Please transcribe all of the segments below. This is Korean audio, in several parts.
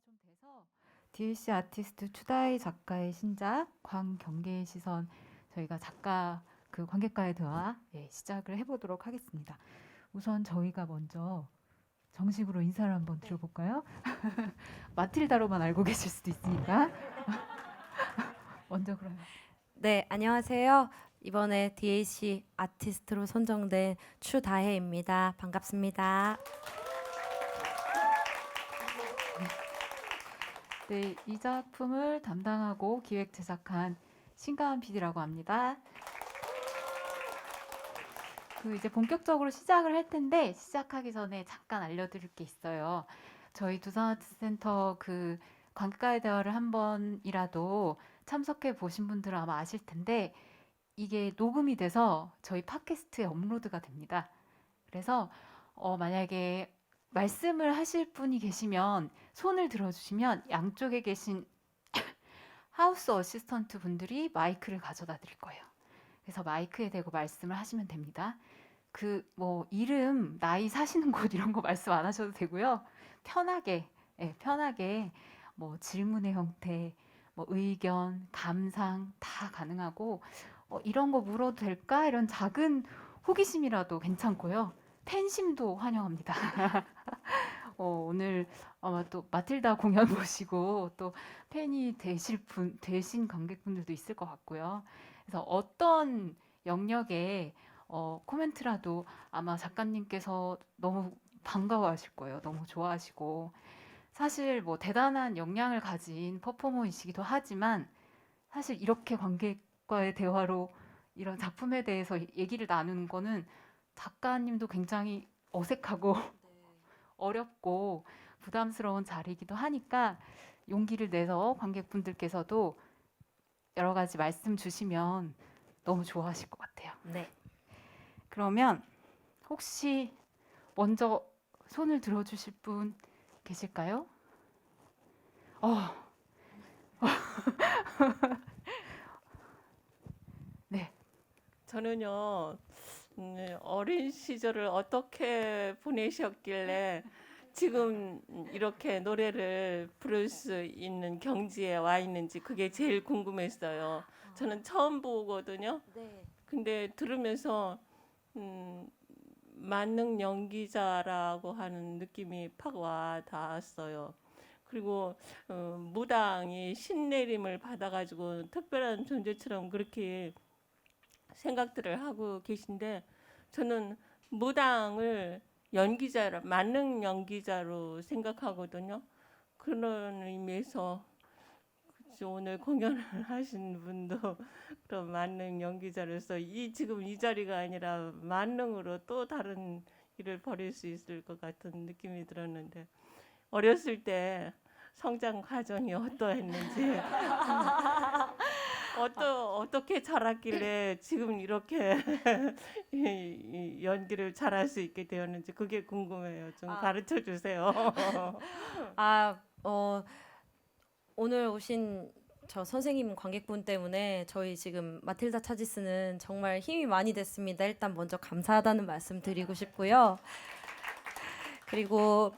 좀 돼서 DLC 아티스트 추다이 작가의 신작 광경계의 시선 저희가 작가 그 관객과의 대화 시작을 해보도록 하겠습니다. 우선 저희가 먼저 정식으로 인사를 한번 드려볼까요? 마틸다로만 알고 계실 수도 있으니까 먼저 그러면 네, 안녕하세요. 이번에 DAC 아티스트로 선정된 추다혜입니다. 반갑습니다. 네, 이 작품을 담당하고 기획 제작한 신가은 PD라고 합니다. 이제 본격적으로 시작을 할 텐데 시작하기 전에 잠깐 알려드릴 게 있어요. 저희 두산아트센터 그 관객과의 대화를 한 번이라도 참석해 보신 분들은 아마 아실 텐데 이게 녹음이 돼서 저희 팟캐스트에 업로드가 됩니다. 그래서 만약에 말씀을 하실 분이 계시면 손을 들어주시면 양쪽에 계신 하우스 어시스턴트 분들이 마이크를 가져다 드릴 거예요. 그래서 마이크에 대고 말씀을 하시면 됩니다. 뭐 이름, 나이, 사시는 곳 이런 거 말씀 안 하셔도 되고요. 편하게, 편하게 뭐 질문의 형태, 뭐 의견, 감상 다 가능하고 이런 거 물어도 될까? 이런 작은 호기심이라도 괜찮고요. 팬심도 환영합니다. 오늘 아마 또 마틸다 공연 보시고 또 팬이 되신 관객분들도 있을 것 같고요. 그래서 어떤 영역에 코멘트라도 아마 작가님께서 너무 반가워하실 거예요. 너무 좋아하시고 사실 뭐 대단한 역량을 가진 퍼포머이시기도 하지만 사실 이렇게 관객과의 대화로 이런 작품에 대해서 얘기를 나누는 거는 작가님도 굉장히 어색하고 어렵고 부담스러운 자리이기도 하니까 용기를 내서 관객분들께서도 여러 가지 말씀 주시면 너무 좋아하실 것 같아요. 네. 그러면 혹시 먼저 손을 들어주실 분 계실까요? 네. 저는요, 어린 시절을 어떻게 보내셨길래 지금 이렇게 노래를 부를 수 있는 경지에 와 있는지 그게 제일 궁금했어요. 저는 처음 보거든요. 네. 근데 들으면서 만능 연기자라고 하는 느낌이 팍 와 닿았어요. 그리고 무당이 신내림을 받아가지고 특별한 존재처럼 그렇게 생각들을 하고 계신데 저는 무당을 연기자로 만능 연기자로 생각하거든요. 그런 의미에서 오늘 공연을 하신 분도 그런 만능 연기자로서 지금 이 자리가 아니라 만능으로 또 다른 일을 벌일 수 있을 것 같은 느낌이 들었는데 어렸을 때 성장 과정이 어떠했는지 어떻게 자랐길래 지금 이렇게 이 연기를 잘할 수 있게 되었는지 그게 궁금해요. 좀 가르쳐 주세요. 아, 오늘 오신 저 선생님 관객분 때문에 저희 지금 마틸다 차지스는 정말 힘이 많이 됐습니다. 일단 먼저 감사하다는 말씀 드리고 싶고요. 그리고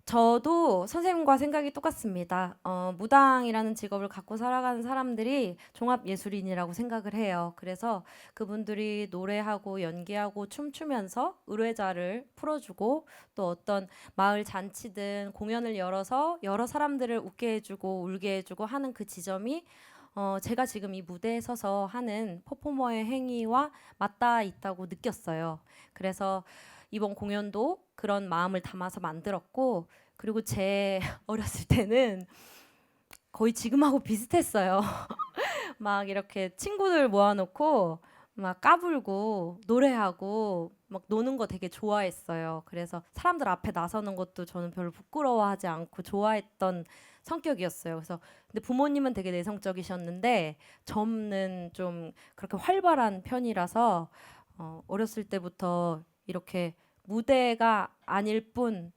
저도 선생님과 생각이 똑같습니다. 무당이라는 직업을 갖고 살아가는 사람들이 종합예술인이라고 생각을 해요. 그래서 그분들이 노래하고 연기하고 춤추면서 의뢰자를 풀어주고 또 어떤 마을 잔치든 공연을 열어서 여러 사람들을 웃게 해주고 울게 해주고 하는 그 지점이 제가 지금 이 무대에 서서 하는 퍼포머의 행위와 맞닿아 있다고 느꼈어요. 그래서 이번 공연도 그런 마음을 담아서 만들었고 그리고 제 어렸을 때는 거의 지금하고 비슷했어요. 막 이렇게 친구들 모아놓고 막 까불고 노래하고 막 노는 거 되게 좋아했어요. 그래서 사람들 앞에 나서는 것도 저는 별로 부끄러워하지 않고 좋아했던 성격이었어요. 그래서 근데 부모님은 되게 내성적이셨는데 저는 좀 그렇게 활발한 편이라서 어렸을 때부터 이렇게 무대가 아닐 뿐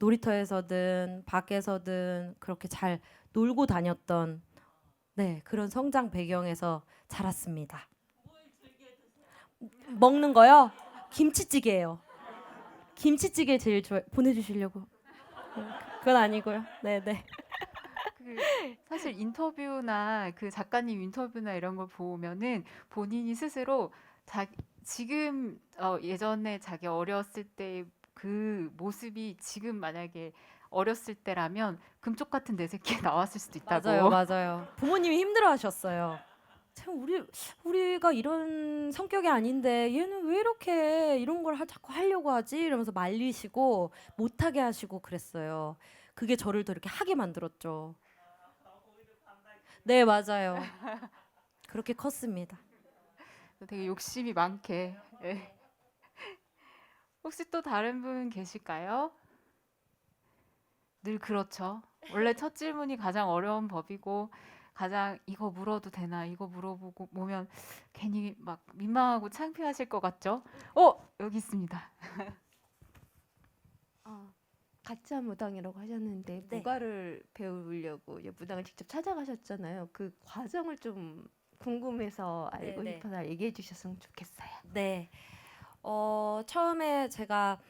놀이터에서든 밖에서든 그렇게 잘 놀고 다녔던 그런 성장 배경에서 자랐습니다. 먹는 거요? 김치찌개예요. 김치찌개 제일 좋아. 보내주시려고. 그건 아니고요. 네네. 그 사실 인터뷰나 그 작가님 인터뷰나 이런 걸 보면은 본인이 스스로 지금 예전에 자기 어렸을 때 그 모습이 지금 만약에 어렸을 때라면 금쪽 같은 내 새끼에 나왔을 수도 맞아요, 있다고. 맞아요. 부모님이 힘들어하셨어요. 참 우리가 이런 성격이 아닌데 얘는 왜 이렇게 이런 걸 자꾸 하려고 하지? 이러면서 말리시고 못하게 하시고 그랬어요. 그게 저를 더 이렇게 하게 만들었죠. 네, 맞아요. 그렇게 컸습니다. 되게 욕심이 많게. 예. 혹시 또 다른 분 계실까요? 늘 그렇죠. 원래 첫 질문이 가장 어려운 법이고 가장 이거 물어도 되나 이거 물어보고 보면 괜히 막 민망하고 창피하실 것 같죠? 여기 있습니다. 아, 가짜 무당이라고 하셨는데 네. 무가를 배우려고 이제 무당을 직접 찾아가셨잖아요. 그 과정을 좀 궁금해서 알고 네, 네. 싶어서 얘기해 주셨으면 좋겠어요. 네. 처음에 제가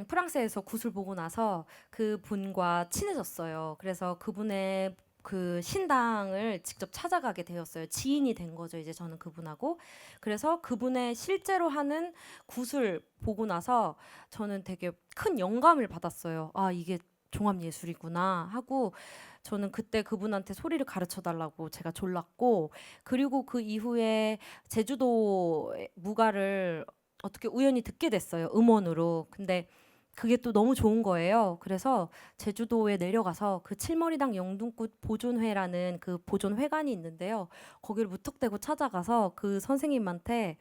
프랑스에서 굿을 보고 나서 그 분과 친해졌어요. 그래서 그분의 그 신당을 직접 찾아가게 되었어요. 지인이 된 거죠, 이제 저는 그분하고. 그래서 그분의 실제로 하는 굿을 보고 나서 저는 되게 큰 영감을 받았어요. 아, 이게 종합 예술이구나 하고 저는 그때 그분한테 소리를 가르쳐 달라고 제가 졸랐고 그리고 그 이후에 제주도 무가를 어떻게 우연히 듣게 됐어요. 음원으로. 근데 그게 또 너무 좋은 거예요. 그래서 제주도에 내려가서 그 칠머리당 영등꽃 보존회라는 그 보존회관이 있는데요. 거기를 무턱대고 찾아가서 그 선생님한테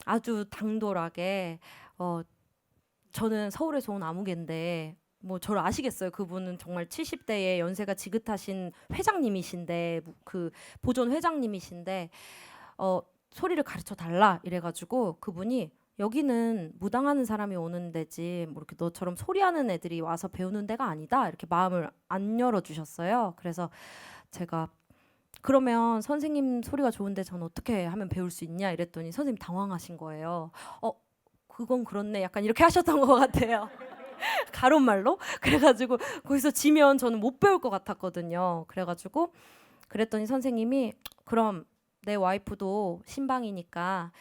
아주 당돌하게 저는 서울에서 온 아무개인데 뭐 저를 아시겠어요. 그분은 정말 70대에 연세가 지긋하신 회장님이신데 그 보존 회장님이신데 소리를 가르쳐 달라 이래가지고 그분이 여기는 무당하는 사람이 오는 데지 뭐 이렇게 너처럼 소리하는 애들이 와서 배우는 데가 아니다 이렇게 마음을 안 열어주셨어요. 그래서 제가 그러면 선생님 소리가 좋은데 전 어떻게 하면 배울 수 있냐 이랬더니 선생님 당황하신 거예요. 그건 그렇네 약간 이렇게 하셨던 것 같아요. 가론말로. 그래가지고 거기서 지면 저는 못 배울 것 같았거든요. 그래가지고 그랬더니 선생님이 그럼 내 와이프도 신방이니까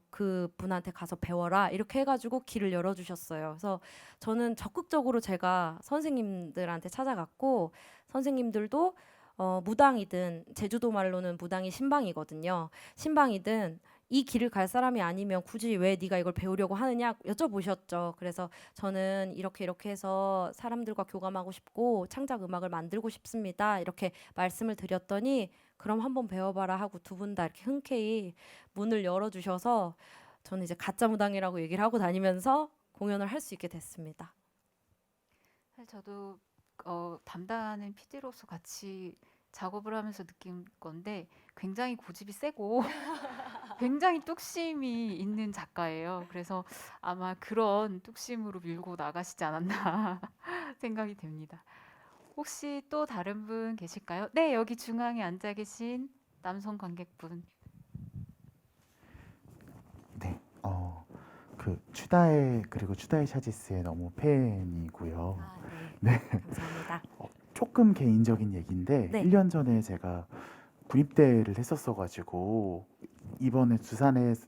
그 분한테 가서 배워라 이렇게 해가지고 길을 열어주셨어요. 그래서 저는 적극적으로 제가 선생님들한테 찾아갔고 선생님들도 무당이든 제주도 말로는 무당이 신방이거든요. 신방이든 이 길을 갈 사람이 아니면 굳이 왜 네가 이걸 배우려고 하느냐 여쭤보셨죠. 그래서 저는 이렇게 해서 사람들과 교감하고 싶고 창작 음악을 만들고 싶습니다. 이렇게 말씀을 드렸더니 그럼 한번 배워봐라 하고 두 분 다 이렇게 흔쾌히 문을 열어주셔서 저는 이제 가짜 무당이라고 얘기를 하고 다니면서 공연을 할 수 있게 됐습니다. 사실 저도 담당하는 PD로서 같이 작업을 하면서 느낀 건데 굉장히 고집이 세고 굉장히 뚝심이 있는 작가예요. 그래서 아마 그런 뚝심으로 밀고 나가시지 않았나 생각이 됩니다. 혹시 또 다른 분 계실까요? 네, 여기 중앙에 앉아 계신 남성 관객분. 네, 그 추다의 그리고 추다의 샤지스의 너무 팬이고요. 네. 감사합니다. 조금 개인적인 얘기인데 네. 1년 전에 제가 군입대를 했었어가지고 이번에 두산에서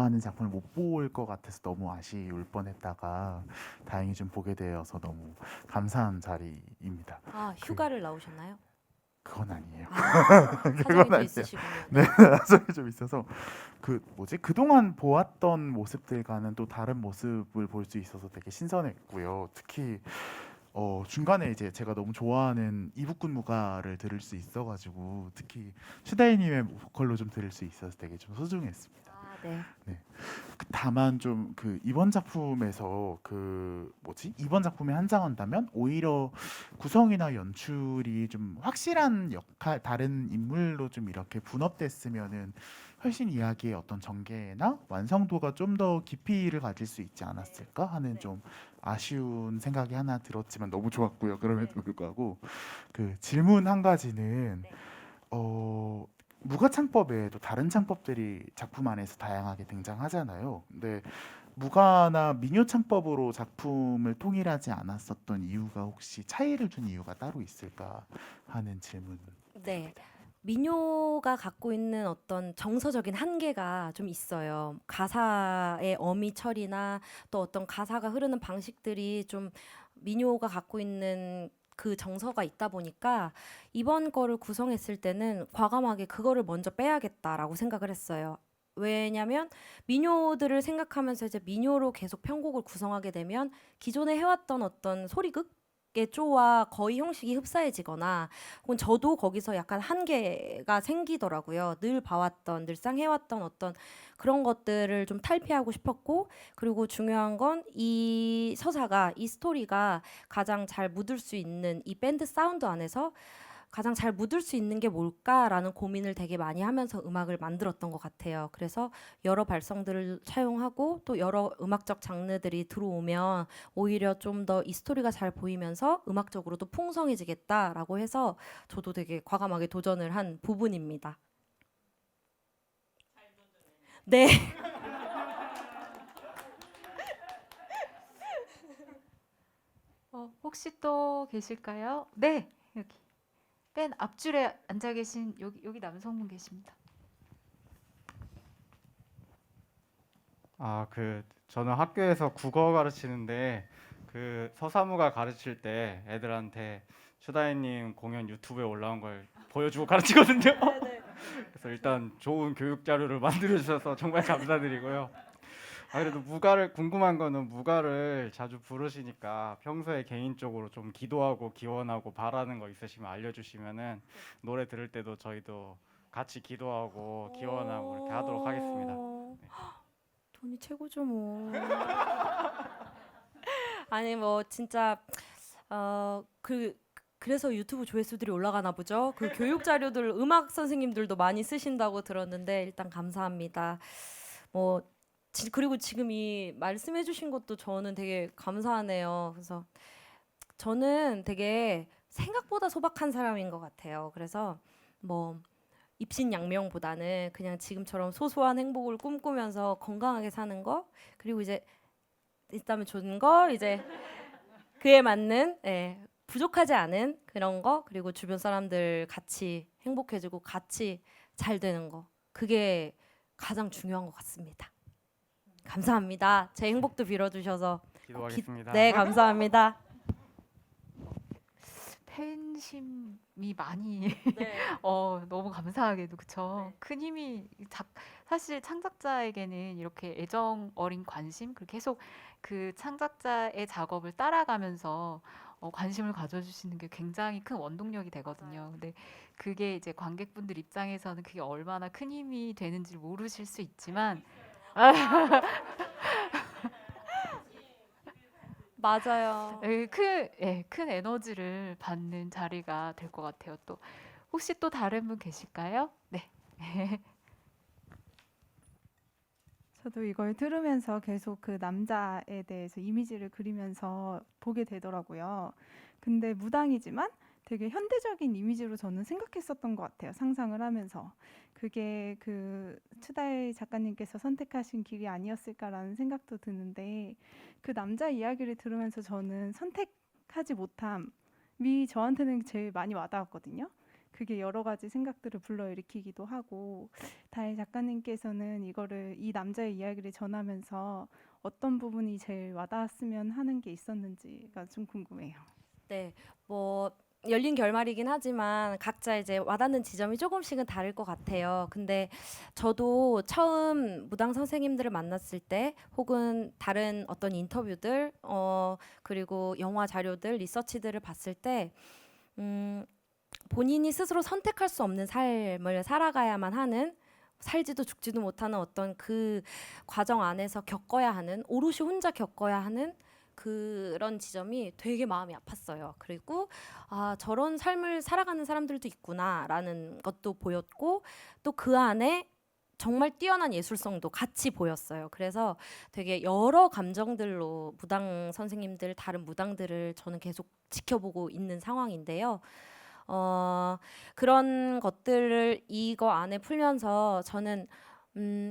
하는 작품을 못 볼 것 같아서 너무 아쉬울 뻔했다가 다행히 좀 보게 되어서 너무 감사한 자리입니다. 휴가를 나오셨나요? 그건 아니에요. 사정이 또 아니에요. 있으시군요. 네, 나중에 좀 있어서 그동안 보았던 모습들과는 또 다른 모습을 볼 수 있어서 되게 신선했고요. 특히 중간에 이제 제가 너무 좋아하는 이북군 무가를 들을 수 있어가지고 특히 슈다이님의 보컬로 좀 들을 수 있어서 되게 좀 소중했습니다. 네. 다만 좀 이번 작품에서 이번 작품에 한정한다면 오히려 구성이나 연출이 좀 확실한 역할 다른 인물로 좀 이렇게 분업됐으면은 훨씬 이야기의 어떤 전개나 완성도가 좀 더 깊이를 가질 수 있지 않았을까 하는 좀 아쉬운 생각이 하나 들었지만 너무 좋았고요. 그럼에도 불구하고 질문 한 가지는 무가 창법 외에도 다른 창법들이 작품 안에서 다양하게 등장하잖아요. 근데 무가나 민요 창법으로 작품을 통일하지 않았었던 이유가 혹시 차이를 준 이유가 따로 있을까 하는 질문. 네. 민요가 갖고 있는 어떤 정서적인 한계가 좀 있어요. 가사의 어미 처리나 또 어떤 가사가 흐르는 방식들이 좀 민요가 갖고 있는 그 정서가 있다 보니까 이번 거를 구성했을 때는 과감하게 그거를 먼저 빼야겠다라고 생각을 했어요. 왜냐면 민요들을 생각하면서 이제 민요로 계속 편곡을 구성하게 되면 기존에 해왔던 어떤 소리극의 쪼와 거의 형식이 흡사해지거나 혹은 저도 거기서 약간 한계가 생기더라고요. 늘 봐왔던, 늘상 해왔던 어떤 그런 것들을 좀 탈피하고 싶었고, 그리고 중요한 건 이 서사가, 이 스토리가 가장 잘 묻을 수 있는 이 밴드 사운드 안에서 가장 잘 묻을 수 있는 게 뭘까라는 고민을 되게 많이 하면서 음악을 만들었던 것 같아요. 그래서 여러 발성들을 사용하고 또 여러 음악적 장르들이 들어오면 오히려 좀 더 이 스토리가 잘 보이면서 음악적으로도 풍성해지겠다라고 해서 저도 되게 과감하게 도전을 한 부분입니다. 네. 혹시 또 계실까요? 네, 여기 맨 앞줄에 앉아 계신 여기 남성분 계십니다. 저는 학교에서 국어 가르치는데 그 서사무가 가르칠 때 애들한테 추다혜님 공연 유튜브에 올라온 걸 보여주고 가르치거든요. 그래서 일단 좋은 교육 자료를 만들어 주셔서 정말 감사드리고요. 그래도 무가를 궁금한 거는 무가를 자주 부르시니까 평소에 개인적으로 좀 기도하고 기원하고 바라는 거 있으시면 알려주시면은 노래 들을 때도 저희도 같이 기도하고 기원하고 이렇게 하도록 하겠습니다. 네. 돈이 최고죠 뭐. 아니 뭐 진짜 그래서 유튜브 조회수들이 올라가나 보죠. 그 교육 자료들 음악 선생님들도 많이 쓰신다고 들었는데 일단 감사합니다. 뭐 그리고 지금 이 말씀해주신 것도 저는 되게 감사하네요. 그래서 저는 되게 생각보다 소박한 사람인 것 같아요. 그래서 뭐 입신양명보다는 그냥 지금처럼 소소한 행복을 꿈꾸면서 건강하게 사는 거, 그리고 이제 있다면 좋은 거, 이제 그에 맞는 부족하지 않은 그런 거, 그리고 주변 사람들 같이 행복해지고 같이 잘 되는 거, 그게 가장 중요한 것 같습니다. 감사합니다. 제 행복도 빌어주셔서. 기도하겠습니다. 네, 감사합니다. 팬심이 많이 네. 너무 감사하게도 그쵸. 큰 힘이 사실 창작자에게는 이렇게 애정 어린 관심, 그리고 계속 그 창작자의 작업을 따라가면서 관심을 가져주시는 게 굉장히 큰 원동력이 되거든요. 근데 그게 이제 관객분들 입장에서는 그게 얼마나 큰 힘이 되는지 모르실 수 있지만 맞아요. 큰 에너지를 받는 자리가 될 것 같아요. 또 혹시 또 다른 분 계실까요? 네. 저도 이걸 들으면서 계속 그 남자에 대해서 이미지를 그리면서 보게 되더라고요. 근데 무당이지만 되게 현대적인 이미지로 저는 생각했었던 것 같아요. 상상을 하면서. 그게 그 추다혜 작가님께서 선택하신 길이 아니었을까라는 생각도 드는데, 그 남자 이야기를 들으면서 저는 선택하지 못함이 저한테는 제일 많이 와닿았거든요. 그게 여러 가지 생각들을 불러일으키기도 하고, 다혜 작가님께서는 이 남자의 이야기를 전하면서 어떤 부분이 제일 와닿았으면 하는 게 있었는지가 좀 궁금해요. 네, 뭐 열린 결말이긴 하지만 각자 이제 와닿는 지점이 조금씩은 다를 것 같아요. 근데 저도 처음 무당 선생님들을 만났을 때, 혹은 다른 어떤 인터뷰들, 그리고 영화 자료들, 리서치들을 봤을 때, 본인이 스스로 선택할 수 없는 삶을 살아가야만 하는, 살지도 죽지도 못하는 어떤 그 과정 안에서 겪어야 하는, 오롯이 혼자 겪어야 하는 그런 지점이 되게 마음이 아팠어요. 그리고 저런 삶을 살아가는 사람들도 있구나라는 것도 보였고, 또 그 안에 정말 뛰어난 예술성도 같이 보였어요. 그래서 되게 여러 감정들로 무당 선생님들, 다른 무당들을 저는 계속 지켜보고 있는 상황인데요. 그런 것들을 이거 안에 풀면서 저는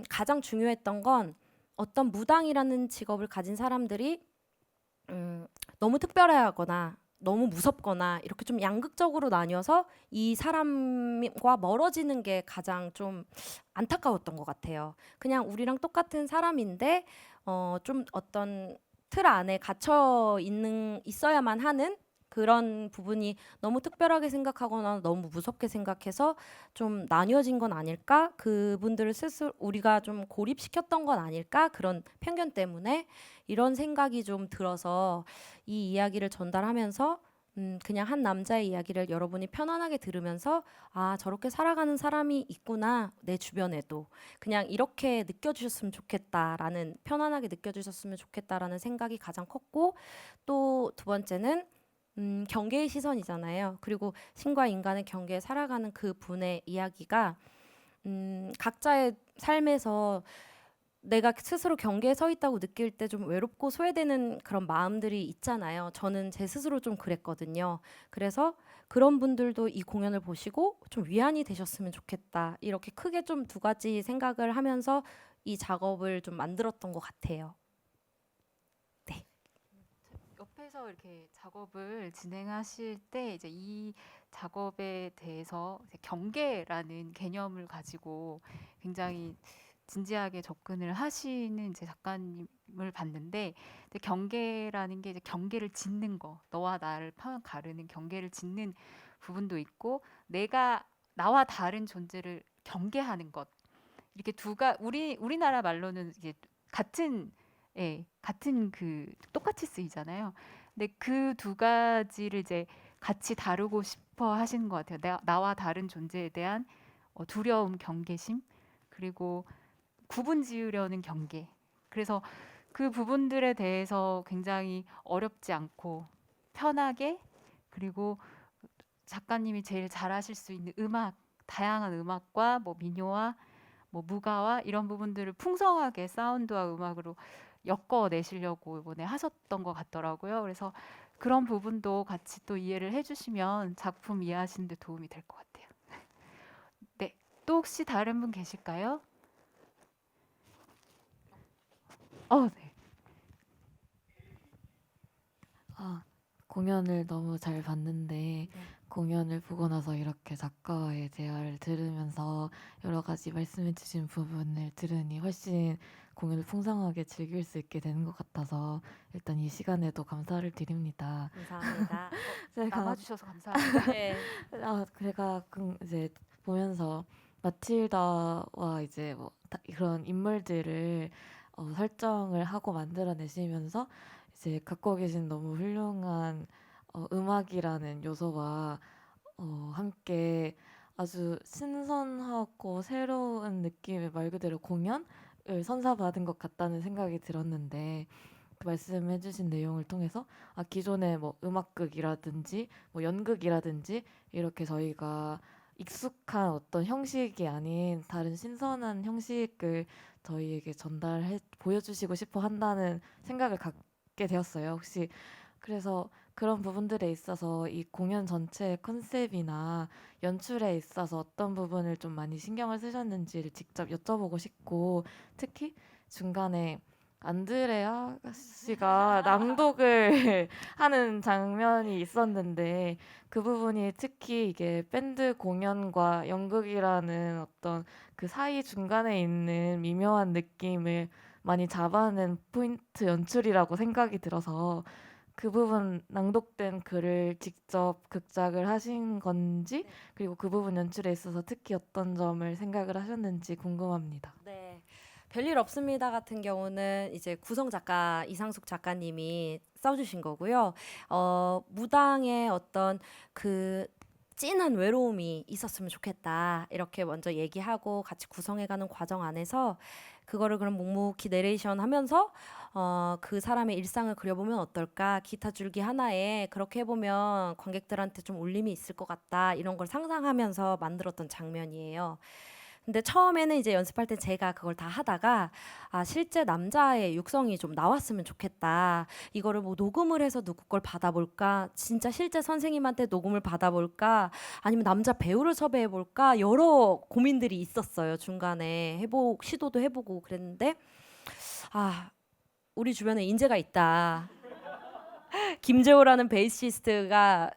가장 중요했던 건 어떤 무당이라는 직업을 가진 사람들이 너무 특별해하거나 너무 무섭거나 이렇게 좀 양극적으로 나뉘어서 이 사람과 멀어지는 게 가장 좀 안타까웠던 것 같아요. 그냥 우리랑 똑같은 사람인데 좀 어떤 틀 안에 갇혀 있어야만 하는 그런 부분이 너무 특별하게 생각하거나 너무 무섭게 생각해서 좀 나뉘어진 건 아닐까? 그분들을 스스로 우리가 좀 고립시켰던 건 아닐까? 그런 편견 때문에 이런 생각이 좀 들어서 이 이야기를 전달하면서 그냥 한 남자의 이야기를 여러분이 편안하게 들으면서 아, 저렇게 살아가는 사람이 있구나. 내 주변에도. 그냥 이렇게 느껴주셨으면 좋겠다라는 편안하게 느껴주셨으면 좋겠다라는 생각이 가장 컸고 또 두 번째는 경계의 시선이잖아요. 그리고 신과 인간의 경계에 살아가는 그 분의 이야기가 각자의 삶에서 내가 스스로 경계에 서 있다고 느낄 때 좀 외롭고 소외되는 그런 마음들이 있잖아요. 저는 제 스스로 좀 그랬거든요. 그래서 그런 분들도 이 공연을 보시고 좀 위안이 되셨으면 좋겠다. 이렇게 크게 좀 두 가지 생각을 하면서 이 작업을 좀 만들었던 것 같아요. 옆에서 이렇게 작업을 진행하실 때 이제 이 작업에 대해서 이제 경계라는 개념을 가지고 굉장히 진지하게 접근을 하시는 이제 작가님을 봤는데, 근데 경계라는 게 이제 경계를 짓는 거, 너와 나를 가르는 경계를 짓는 부분도 있고, 내가 나와 다른 존재를 경계하는 것, 이렇게 우리나라 말로는 이게 같은 같은 그 똑같이 쓰이잖아요. 근데 그 두 가지를 이제 같이 다루고 싶어 하시는 것 같아요. 나와 다른 존재에 대한 두려움, 경계심, 그리고 구분 지으려는 경계. 그래서 그 부분들에 대해서 굉장히 어렵지 않고 편하게, 그리고 작가님이 제일 잘하실 수 있는 음악, 다양한 음악과 뭐 민요와 뭐 무가와 이런 부분들을 풍성하게 사운드와 음악으로 엮어내시려고 이번에 하셨던 것 같더라고요. 그래서 그런 부분도 같이 또 이해를 해주시면 작품 이해하시는 데 도움이 될 것 같아요. 네, 또 혹시 다른 분 계실까요? 네. 공연을 너무 잘 봤는데 공연을 보고 나서 이렇게 작가와의 대화를 들으면서 여러 가지 말씀해 주신 부분을 들으니 훨씬 공연을 풍성하게 즐길 수 있게 되는 것 같아서 일단 이 시간에도 감사를 드립니다. 감사합니다. 제가 남아주셔서 감사합니다. 네. 제가 이제 보면서 마틸다와 이제 뭐 그런 인물들을 설정을 하고 만들어내시면서 이제 갖고 계신 너무 훌륭한 음악이라는 요소와 함께 아주 신선하고 새로운 느낌의 말 그대로 공연을 선사받은 것 같다는 생각이 들었는데 그 말씀해주신 내용을 통해서 기존의 뭐 음악극이라든지 뭐 연극이라든지 이렇게 저희가 익숙한 어떤 형식이 아닌 다른 신선한 형식을 저희에게 보여주시고 싶어 한다는 생각을 갖게 되었어요. 혹시 그래서 그런 부분들에 있어서 이 공연 전체의 컨셉이나 연출에 있어서 어떤 부분을 좀 많이 신경을 쓰셨는지를 직접 여쭤보고 싶고, 특히 중간에 안드레아 씨가 낭독을 하는 장면이 있었는데 그 부분이 특히 이게 밴드 공연과 연극이라는 어떤 그 사이 중간에 있는 미묘한 느낌을 많이 잡아낸 포인트 연출이라고 생각이 들어서 그 부분 낭독된 글을 직접 극작을 하신 건지, 그리고 그 부분 연출에 있어서 특히 어떤 점을 생각을 하셨는지 궁금합니다. 네. 별일 없습니다 같은 경우는 이제 구성 작가 이상숙 작가님이 써주신 거고요. 무당의 어떤 그 찐한 외로움이 있었으면 좋겠다 이렇게 먼저 얘기하고 같이 구성해가는 과정 안에서 그거를 그럼 묵묵히 내레이션 하면서 그 사람의 일상을 그려보면 어떨까, 기타 줄기 하나에 그렇게 해보면 관객들한테 좀 울림이 있을 것 같다 이런 걸 상상하면서 만들었던 장면이에요. 근데 처음에는 이제 연습할 때 제가 그걸 다 하다가 실제 남자의 육성이 좀 나왔으면 좋겠다. 이거를 뭐 녹음을 해서 누구 걸 받아볼까? 진짜 실제 선생님한테 녹음을 받아볼까? 아니면 남자 배우를 섭외해볼까? 여러 고민들이 있었어요. 중간에 시도도 해보고 그랬는데 아, 우리 주변에 인재가 있다. 김재호라는 베이시스트가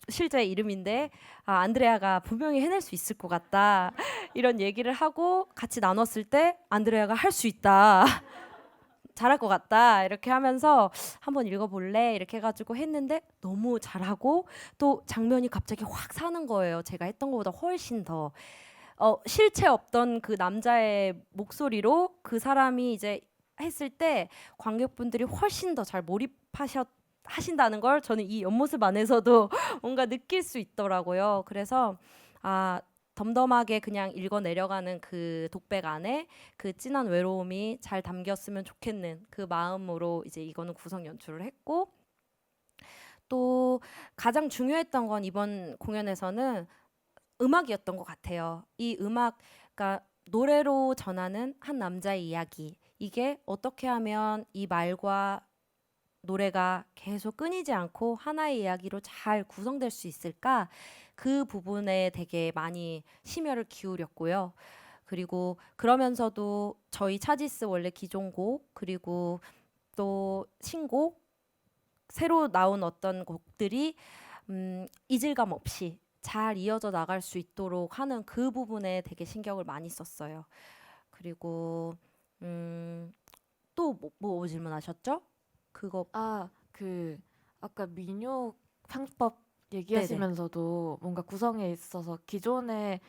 실제 이름인데 안드레아가 분명히 해낼 수 있을 것 같다. 이런 얘기를 하고 같이 나눴을 때 안드레아가 할 수 있다. 잘할 것 같다. 이렇게 하면서 한번 읽어볼래? 이렇게 해가지고 했는데 너무 잘하고 또 장면이 갑자기 확 사는 거예요. 제가 했던 것보다 훨씬 더. 실체 없던 그 남자의 목소리로 그 사람이 이제 했을 때 관객분들이 훨씬 더 잘 하신다는 걸 저는 이 옆모습 안에서도 뭔가 느낄 수 있더라고요. 그래서 덤덤하게 그냥 읽어 내려가는 그 독백 안에 그 진한 외로움이 잘 담겼으면 좋겠는 그 마음으로 이제 이거는 구성 연출을 했고, 또 가장 중요했던 건 이번 공연에서는 음악이었던 것 같아요. 이 음악, 그러니까 노래로 전하는 한 남자의 이야기, 이게 어떻게 하면 이 말과 노래가 계속 끊이지 않고 하나의 이야기로 잘 구성될 수 있을까? 그 부분에 되게 많이 심혈을 기울였고요. 그리고 그러면서도 저희 차지스 원래 기존 곡, 그리고 또 신곡, 새로 나온 어떤 곡들이 이질감 없이 잘 이어져 나갈 수 있도록 하는 그 부분에 되게 신경을 많이 썼어요. 그리고 또 뭐 질문하셨죠? 그거 그 아까 민요 창법 얘기하시면서도 뭔가 구성에 있어서 기존의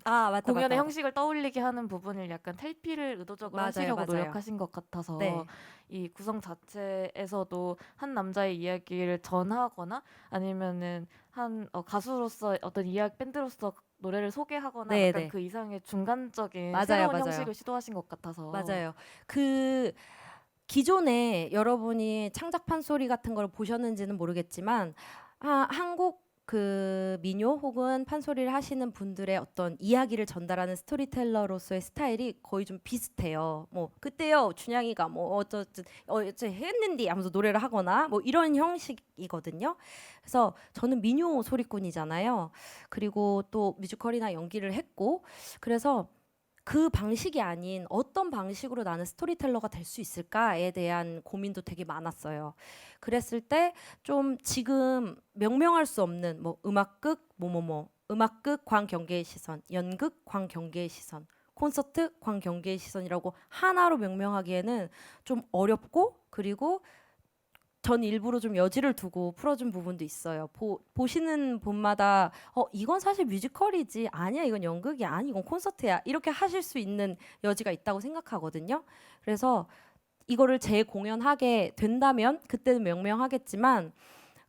맞다, 공연의 맞다. 형식을 떠올리게 하는 부분을 약간 탈피를 의도적으로 맞아요, 하시려고 맞아요. 노력하신 것 같아서 네. 이 구성 자체에서도 한 남자의 이야기를 전하거나 아니면은 한 가수로서 어떤 밴드로서 노래를 소개하거나 네, 약간 네. 그 이상의 중간적인 맞아요, 새로운 맞아요. 형식을 시도하신 것 같아서 맞아요. 그 기존에 여러분이 창작 판소리 같은 걸 보셨는지는 모르겠지만 한국 그 민요 혹은 판소리를 하시는 분들의 어떤 이야기를 전달하는 스토리텔러로서의 스타일이 거의 좀 비슷해요. 뭐 그때요 준양이가 뭐 어쩌 했는디 하면서 노래를 하거나 뭐 이런 형식이거든요. 그래서 저는 민요 소리꾼이잖아요. 그리고 또 뮤지컬이나 연기를 했고, 그래서 그 방식이 아닌 어떤 방식으로 나는 스토리텔러가 될 수 있을까에 대한 고민도 되게 많았어요. 그랬을 때 좀 지금 명명할 수 없는 뭐 음악극 음악극 광경계의 시선, 연극 광경계의 시선, 콘서트 광경계의 시선이라고 하나로 명명하기에는 좀 어렵고, 그리고 전 일부러 좀 여지를 두고 풀어준 부분도 있어요. 보시는 분마다 이건 사실 뮤지컬이지, 아니야 이건 연극이야, 아니 이건 콘서트야, 이렇게 하실 수 있는 여지가 있다고 생각하거든요. 그래서 이거를 재공연하게 된다면 그때는 명명하겠지만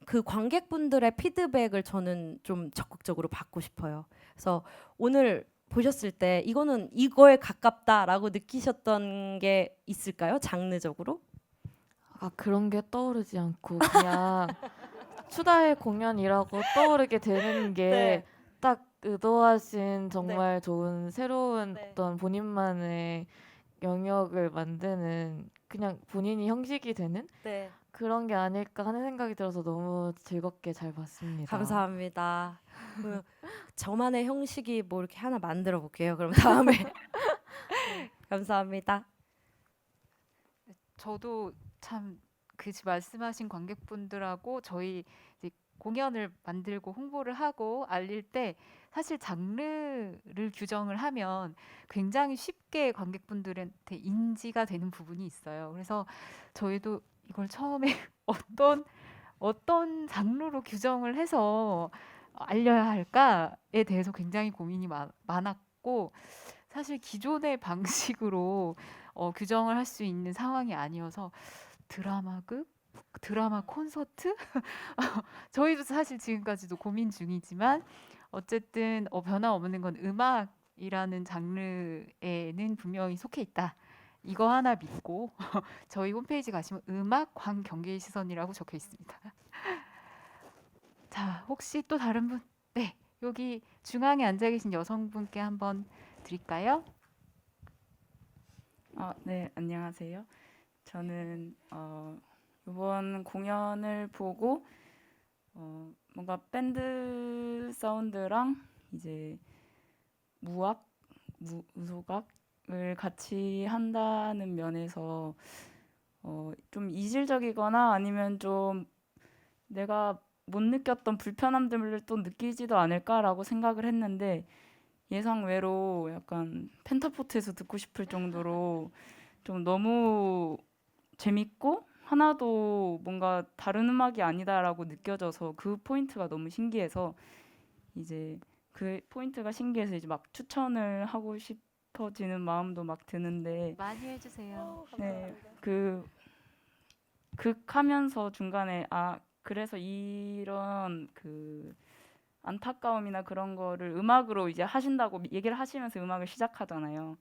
그 관객분들의 피드백을 저는 좀 적극적으로 받고 싶어요. 그래서 오늘 보셨을 때 이거는 이거에 가깝다라고 느끼셨던 게 있을까요? 장르적으로? 그런 게 떠오르지 않고 그냥 추다의 공연이라고 떠오르게 되는 게 딱 의도하신 정말 좋은 새로운 어떤 본인만의 영역을 만드는, 그냥 본인이 형식이 되는 그런 게 아닐까 하는 생각이 들어서 너무 즐겁게 잘 봤습니다. 감사합니다. 저만의 형식이 뭐 이렇게 하나 만들어 볼게요. 그럼 다음에. 감사합니다. 저도 참 그 말씀하신 관객분들하고 저희 이제 공연을 만들고 홍보를 하고 알릴 때 사실 장르를 규정을 하면 굉장히 쉽게 관객분들한테 인지가 되는 부분이 있어요. 그래서 저희도 이걸 처음에 어떤 장르로 규정을 해서 알려야 할까에 대해서 굉장히 고민이 많았고, 사실 기존의 방식으로 규정을 할 수 있는 상황이 아니어서 드라마극, 드라마 콘서트 저희도 사실 지금까지도 고민 중이지만 어쨌든 변함없는 건 음악이라는 장르에는 분명히 속해 있다. 이거 하나 믿고 저희 홈페이지 가시면 음악 광경계의 시선이라고 적혀 있습니다. 자, 혹시 또 다른 분? 네, 여기 중앙에 앉아 계신 여성분께 한번 드릴까요? 네, 안녕하세요. 저는 이번 공연을 보고 뭔가 밴드 사운드랑 이제 무소각을 같이 한다는 면에서 좀 이질적이거나 아니면 좀 내가 못 느꼈던 불편함들을 또 느끼지도 않을까라고 생각을 했는데 예상 외로 약간 펜타포트에서 듣고 싶을 정도로 좀 너무 재밌고 하나도 뭔가 다른 음악이 아니다라고 느껴져서 그 포인트가 너무 신기해서 이제 그 포인트가 신기해서 이제 막 추천을 하고 싶어지는 마음도 막 드는데 많이 해주세요. 네, 그 극하면서 중간에 그래서 이런 그 안타까움이나 그런 거를 음악으로 이제 하신다고 얘기를 하시면서 음악을 시작하잖아요.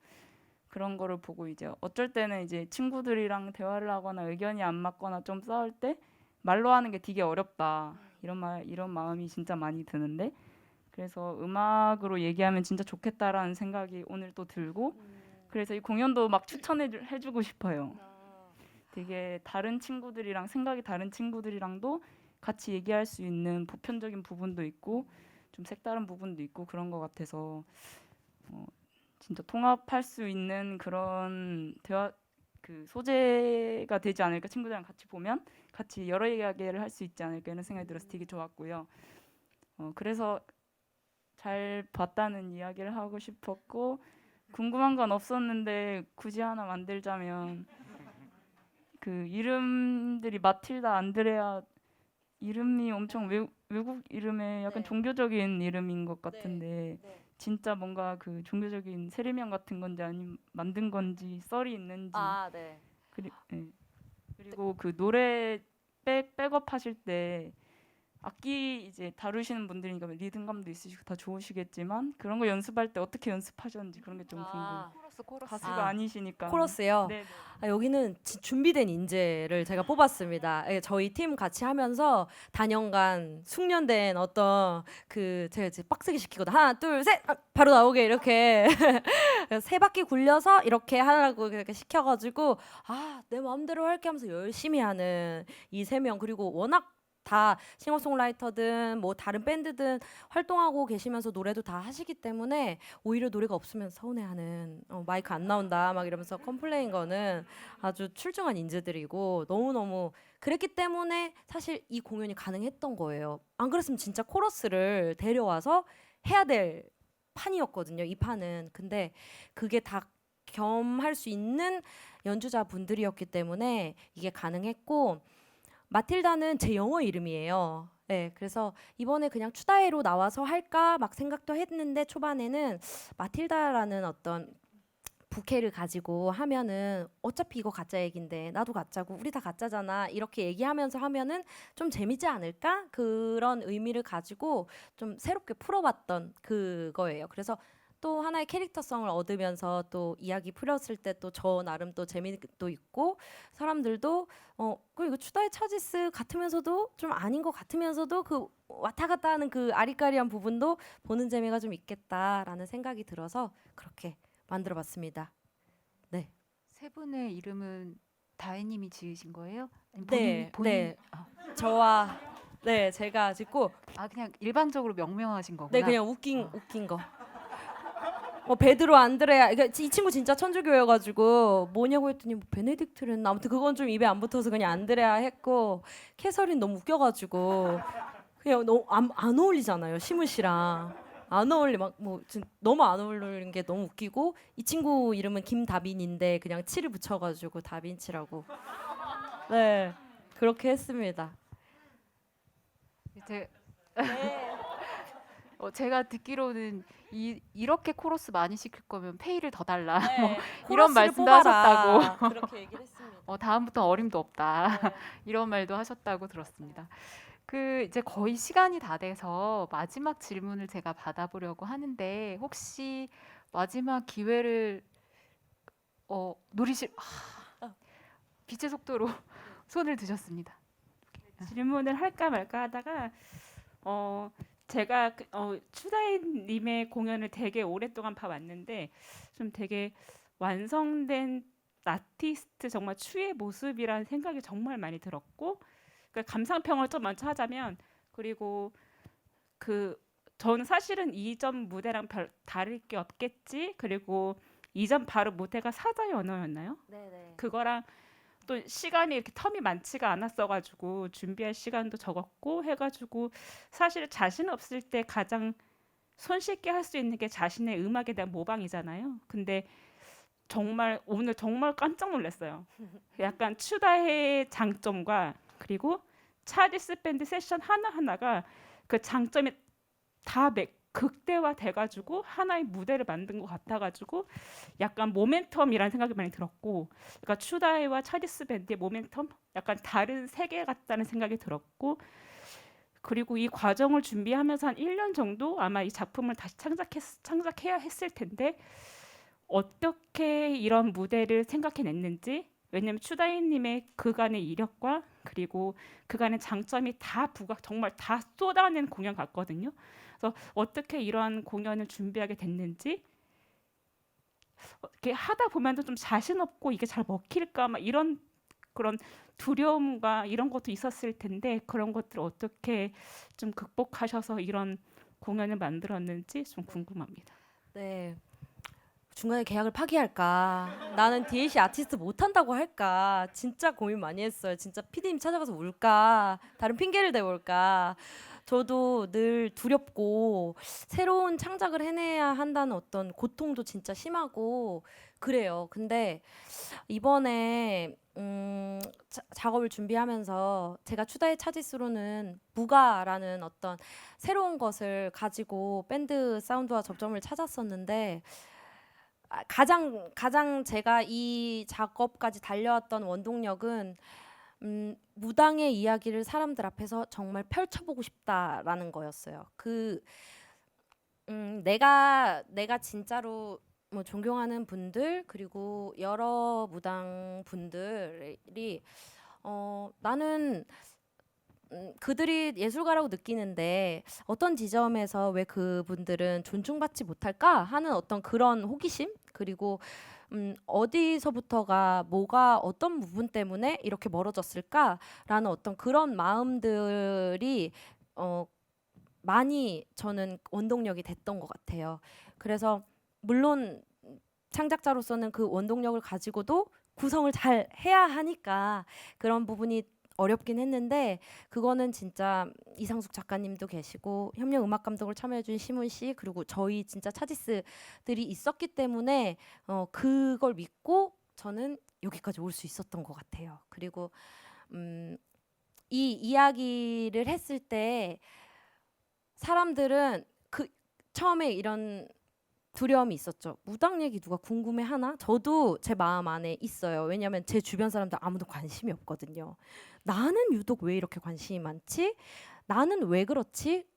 그런 거를 보고 이제 어쩔 때는 이제 친구들이랑 대화를 하거나 의견이 안 맞거나 좀 싸울 때 말로 하는 게 되게 어렵다. 이런 마음이 진짜 많이 드는데 그래서 음악으로 얘기하면 진짜 좋겠다라는 생각이 오늘 또 들고 그래서 이 공연도 막 해주고 싶어요. 되게 다른 친구들이랑 생각이 다른 친구들이랑도 같이 얘기할 수 있는 보편적인 부분도 있고 좀 색다른 부분도 있고 그런 것 같아서 진짜 통합할 수 있는 그런 대화 그 소재가 되지 않을까 친구들이랑 같이 보면 같이 여러 이야기를 할 수 있지 않을까 이런 생각이 들어서 되게 좋았고요. 그래서 잘 봤다는 이야기를 하고 싶었고 궁금한 건 없었는데 굳이 하나 만들자면 그 이름들이 마틸다, 안드레아 이름이 엄청 외국 이름에 약간 네. 종교적인 이름인 것 같은데 네. 진짜 뭔가 그 종교적인 세례명 같은 건지 아니면 만든 건지 썰이 있는지 네. 그리고 그 노래 백업 하실 때 악기 이제 다루시는 분들이니까 리듬감도 있으시고 다 좋으시겠지만 그런 거 연습할 때 어떻게 연습하셨는지 그런 게 좀 궁금해요. 코러스. 가수가 아니시니까. 코러스요. 네. 여기는 준비된 인재를 제가 뽑았습니다. 저희 팀 같이 하면서 단연간 숙련된 어떤 제가 이제 빡세게 시키거든. 하나, 둘, 셋, 바로 나오게 이렇게 세 바퀴 굴려서 이렇게 하라고 이렇게 시켜가지고 내 마음대로 할게 하면서 열심히 하는 이 3명 그리고 워낙 다 싱어송라이터든 뭐 다른 밴드든 활동하고 계시면서 노래도 다 하시기 때문에 오히려 노래가 없으면 서운해하는 마이크 안 나온다 막 이러면서 컴플레인 거는 아주 출중한 인재들이고 너무너무 그랬기 때문에 사실 이 공연이 가능했던 거예요. 안 그랬으면 진짜 코러스를 데려와서 해야 될 판이었거든요. 이 판은. 근데 그게 다 겸할 수 있는 연주자분들이었기 때문에 이게 가능했고 마틸다는 제 영어 이름이에요. 네, 그래서 이번에 그냥 추다해로 나와서 할까 막 생각도 했는데 초반에는 마틸다라는 어떤 부캐를 가지고 하면은 어차피 이거 가짜 얘긴데 나도 가짜고 우리 다 가짜잖아 이렇게 얘기하면서 하면은 좀 재밌지 않을까 그런 의미를 가지고 좀 새롭게 풀어봤던 그거예요. 그래서 또 하나의 캐릭터성을 얻으면서 또 이야기 풀었을 때 또 저 나름 또 재미도 있고 사람들도 그 이거 추다의 차지스 같으면서도 좀 아닌 것 같으면서도 그 왔다 갔다 하는 그 아리까리한 부분도 보는 재미가 좀 있겠다라는 생각이 들어서 그렇게 만들어봤습니다. 세 분의 이름은 다혜님이 지으신 거예요? 아니면 네, 본인 네. 저와 제가 짓고 그냥 일방적으로 명명하신 거구나. 네 그냥 웃긴 거. 베드로 안드레아 그러니까 이 친구 진짜 천주교여가지고 뭐냐고 했더니 뭐 베네딕트랬나 아무튼 그건 좀 입에 안 붙어서 그냥 안드레아 했고 캐서린 너무 웃겨가지고 그냥 너무 안 어울리잖아요 시무 씨랑 안 어울리 너무 안 어울리는 게 너무 웃기고 이 친구 이름은 김다빈인데 그냥 치를 붙여가지고 다빈치라고 네 그렇게 했습니다. 제가 듣기로는 이렇게 코러스 많이 시킬 거면 페이를 더 달라. 네, 이런 코러스를 말씀도 뽑아라. 하셨다고. 그렇게 얘기를 했습니다. 다음부터 어림도 없다. 네. 이런 말도 하셨다고 들었습니다. 이제 거의 시간이 다 돼서 마지막 질문을 제가 받아보려고 하는데 혹시 마지막 기회를 노리실 빛의 속도로 손을 드셨습니다. 질문을 할까 말까 하다가 제가 추다인님의 공연을 되게 오랫동안 봐왔는데 좀 되게 완성된 아티스트 정말 추의 모습이라는 생각이 정말 많이 들었고 그러니까 감상평을 좀 먼저 하자면 그리고 저는 사실은 이전 무대랑 별 다를 게 없겠지 그리고 이전 바로 무대가 사자의 언어였나요? 네네. 그거랑 또 시간이 이렇게 텀이 많지가 않았어가지고 준비할 시간도 적었고 해가지고 사실 자신 없을 때 가장 손쉽게 할 수 있는 게 자신의 음악에 대한 모방이잖아요. 근데 정말 오늘 정말 깜짝 놀랐어요. 약간 추다의 장점과 그리고 차디스 밴드 세션 하나하나가 그 장점이 다 극대화 돼가지고 하나의 무대를 만든 것 같아가지고 약간 모멘텀이라는 생각이 많이 들었고, 그러니까 추다이와 차디스 밴드의 모멘텀 약간 다른 세계 같다는 생각이 들었고, 그리고 이 과정을 준비하면서 한 1년 정도 아마 이 작품을 다시 창작해야 했을 텐데 어떻게 이런 무대를 생각해냈는지, 왜냐면 추다이님의 그간의 이력과 그리고 그간의 장점이 다 정말 다 쏟아낸 공연 같거든요. 그래서 어떻게 이러한 공연을 준비하게 됐는지, 이렇게 하다 보면도 좀 자신 없고 이게 잘 먹힐까 막 이런 그런 두려움과 이런 것도 있었을 텐데 그런 것들을 어떻게 좀 극복하셔서 이런 공연을 만들었는지 좀 궁금합니다. 네. 중간에 계약을 파기할까? 나는 DLC 아티스트 못 한다고 할까? 진짜 고민 많이 했어요. 진짜 PD님 찾아가서 울까? 다른 핑계를 대볼까? 저도 늘 두렵고 새로운 창작을 해내야 한다는 어떤 고통도 진짜 심하고 그래요. 근데 이번에 작업을 준비하면서 제가 추다의 차지스로는 무가라는 어떤 새로운 것을 가지고 밴드 사운드와 접점을 찾았었는데 가장 제가 이 작업까지 달려왔던 원동력은 무당의 이야기를 사람들 앞에서 정말 펼쳐보고 싶다라는 거였어요. 내가 진짜로 뭐 존경하는 분들 그리고 여러 무당 분들이 나는 그들이 예술가라고 느끼는데 어떤 지점에서 왜 그분들은 존중받지 못할까 하는 어떤 그런 호기심, 그리고 어디서부터가 뭐가 어떤 부분 때문에 이렇게 멀어졌을까라는 어떤 그런 마음들이 많이 저는 원동력이 됐던 것 같아요. 그래서 물론 창작자로서는 그 원동력을 가지고도 구성을 잘 해야 하니까 그런 부분이 어렵긴 했는데, 그거는 진짜 이상숙 작가님도 계시고 협력 음악 감독을 참여해준 시문 씨 그리고 저희 진짜 차지스들이 있었기 때문에 그걸 믿고 저는 여기까지 올 수 있었던 것 같아요. 그리고 이 이야기를 했을 때 사람들은 처음에 이런 두려움이 있었죠. 무당 얘기 누가 궁금해하나? 저도 제 마음 안에 있어요. 왜냐하면 제 주변 사람들 아무도 관심이 없거든요. 나는 유독 왜 이렇게 관심이 많지? 나는 왜 그렇지?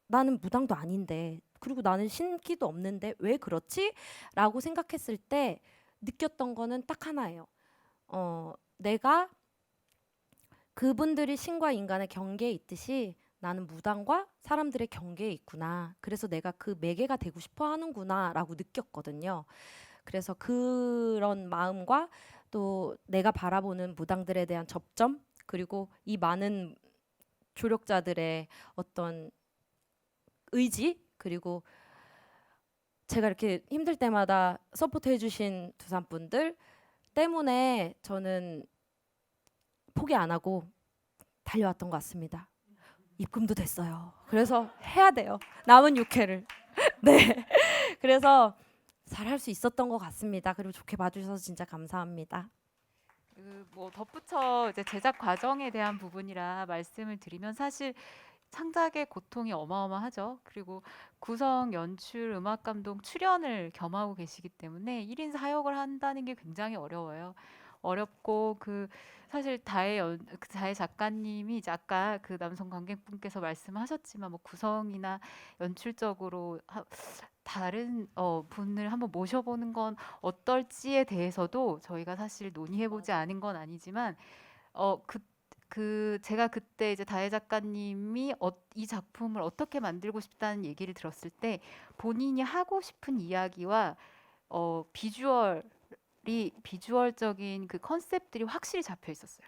나는 무당도 아닌데, 그리고 나는 신기도 없는데 왜 그렇지? 라고 생각했을 때 느꼈던 거는 딱 하나예요. 내가 그분들이 신과 인간의 경계에 있듯이 나는 무당과 사람들의 경계에 있구나. 그래서 내가 그 매개가 되고 싶어 하는구나 라고 느꼈거든요. 그래서 그런 마음과 또 내가 바라보는 무당들에 대한 접점, 그리고 이 많은 조력자들의 어떤 의지, 그리고 제가 이렇게 힘들 때마다 서포트 해주신 두산분들 때문에 저는 포기 안 하고 달려왔던 것 같습니다. 입금도 됐어요. 그래서 해야 돼요. 남은 6회를. 네. 그래서 잘할 수 있었던 것 같습니다. 그리고 좋게 봐주셔서 진짜 감사합니다. 뭐 덧붙여 이제 제작 과정에 대한 부분이라 말씀을 드리면 사실 창작의 고통이 어마어마하죠. 그리고 구성, 연출, 음악 감독, 출연을 겸하고 계시기 때문에 1인 사역을 한다는 게 굉장히 어렵고 사실 다혜 작가님이 이제 아까 그 남성 관객분께서 말씀하셨지만 뭐 구성이나 연출적으로 다른 분을 한번 모셔보는 건 어떨지에 대해서도 저희가 사실 논의해보지 않은 건 아니지만 제가 그때 이제 다혜 작가님이 이 작품을 어떻게 만들고 싶다는 얘기를 들었을 때 본인이 하고 싶은 이야기와 비주얼적인 그 컨셉들이 확실히 잡혀 있었어요.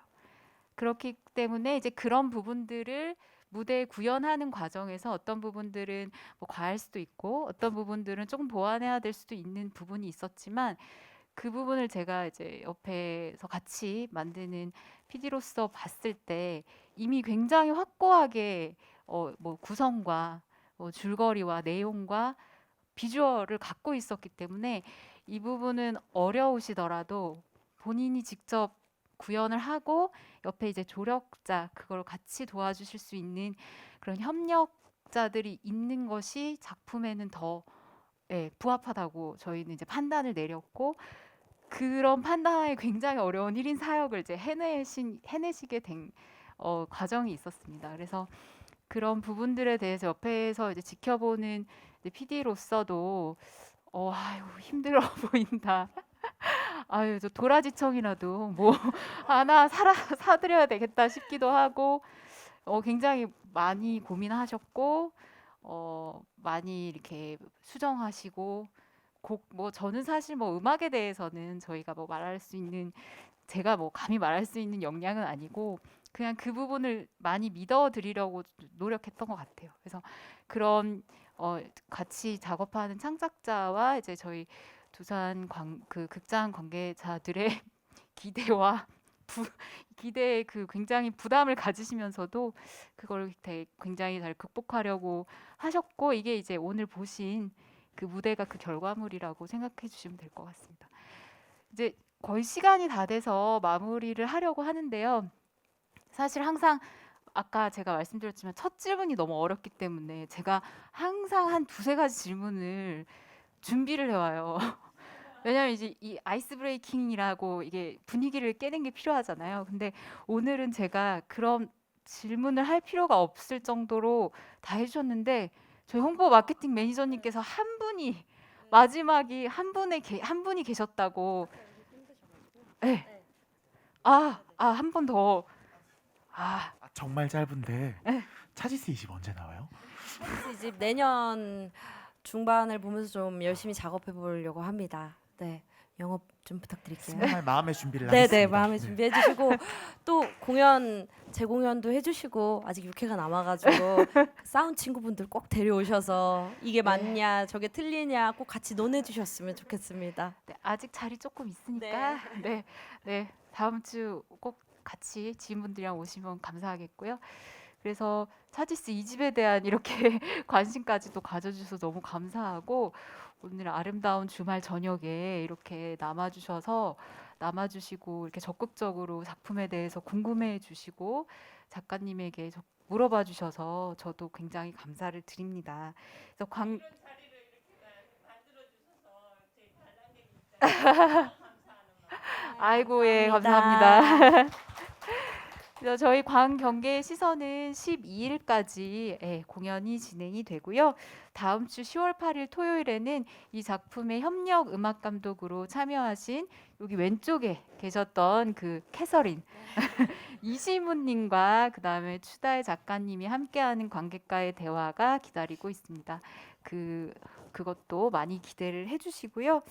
그렇기 때문에 이제 그런 부분들을 무대 구현하는 과정에서 어떤 부분들은 뭐 과할 수도 있고 어떤 부분들은 조금 보완해야 될 수도 있는 부분이 있었지만 그 부분을 제가 이제 옆에서 같이 만드는 PD로서 봤을 때 이미 굉장히 확고하게 뭐 구성과 뭐 줄거리와 내용과 비주얼을 갖고 있었기 때문에 이 부분은 어려우시더라도 본인이 직접 구현을 하고 옆에 이제 조력자 그걸 같이 도와주실 수 있는 그런 협력자들이 있는 것이 작품에는 더 부합하다고 저희는 이제 판단을 내렸고 그런 판단하기 굉장히 어려운 1인 사역을 이제 해내시게 된 과정이 있었습니다. 그래서 그런 부분들에 대해서 옆에서 이제 지켜보는 PD로서도 아유 힘들어 보인다. 아유 저 도라지청이라도 뭐 하나 사드려야 되겠다 싶기도 하고 굉장히 많이 고민하셨고 많이 이렇게 수정하시고 곡 뭐 저는 사실 뭐 음악에 대해서는 저희가 뭐 말할 수 있는 제가 뭐 감히 말할 수 있는 역량은 아니고 그냥 그 부분을 많이 믿어드리려고 노력했던 것 같아요. 그래서 그런 같이 작업하는 창작자와 이제 저희 두산 그 극장 관계자들의 기대와 기대에 그 굉장히 부담을 가지시면서도 그걸 굉장히 잘 극복하려고 하셨고 이게 이제 오늘 보신 그 무대가 그 결과물이라고 생각해 주시면 될 것 같습니다. 이제 거의 시간이 다 돼서 마무리를 하려고 하는데요. 사실 항상 아까 제가 말씀드렸지만 첫 질문이 너무 어렵기 때문에 제가 항상 한 두세 가지 질문을 준비를 해와요. 왜냐하면 이제 이 아이스 브레이킹이라고 이게 분위기를 깨는 게 필요하잖아요. 근데 오늘은 제가 그런 질문을 할 필요가 없을 정도로 다 해주셨는데 저희 홍보 마케팅 매니저님께서 한 분이 마지막이 한 분이 계셨다고. 네. 한 번 더. 정말 짧은데 네. 차지스 20 언제 나와요? 이집 내년 중반을 보면서 좀 열심히 작업해 보려고 합니다. 네, 영업 좀 부탁드릴게요. 정말 마음의 준비를 네네, 하겠습니다. 마음에 준비해 주시고 또 재공연도 해주시고 아직 6회가 남아가지고 싸운 친구분들 꼭 데려오셔서 이게 맞냐 저게 틀리냐 꼭 같이 논해주셨으면 좋겠습니다. 네, 아직 자리 조금 있으니까 네, 다음 주 꼭 같이 지인분들이랑 오시면 감사하겠고요. 그래서 차지스 2집에 대한 이렇게 관심까지도 가져주셔서 너무 감사하고 오늘 아름다운 주말 저녁에 이렇게 남아주시고 이렇게 적극적으로 작품에 대해서 궁금해 주시고 작가님에게 물어봐 주셔서 저도 굉장히 감사를 드립니다. 그래서 아이고 예 감사합니다. 그래서 저희 광경계의 시선은 12일까지 공연이 진행이 되고요. 다음 주 10월 8일 토요일에는 이 작품의 협력 음악 감독으로 참여하신 여기 왼쪽에 계셨던 그 캐서린 이시문님과 그 다음에 추다의 작가님이 함께하는 관객과의 대화가 기다리고 있습니다. 그것도 많이 기대를 해주시고요.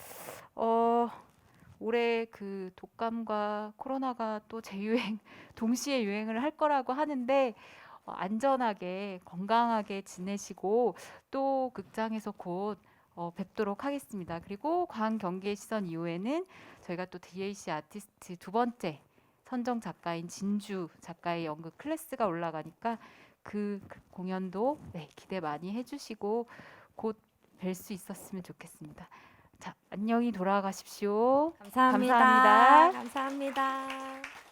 올해 그 독감과 코로나가 또 재유행 동시에 유행을 할 거라고 하는데 안전하게 건강하게 지내시고 또 극장에서 곧 뵙도록 하겠습니다. 그리고 광경계의 시선 이후에는 저희가 또 DAC 아티스트 두 번째 선정 작가인 진주 작가의 연극 클래스가 올라가니까 그 공연도 기대 많이 해주시고 곧 뵐 수 있었으면 좋겠습니다. 자, 안녕히 돌아가십시오. 감사합니다. 감사합니다. 감사합니다.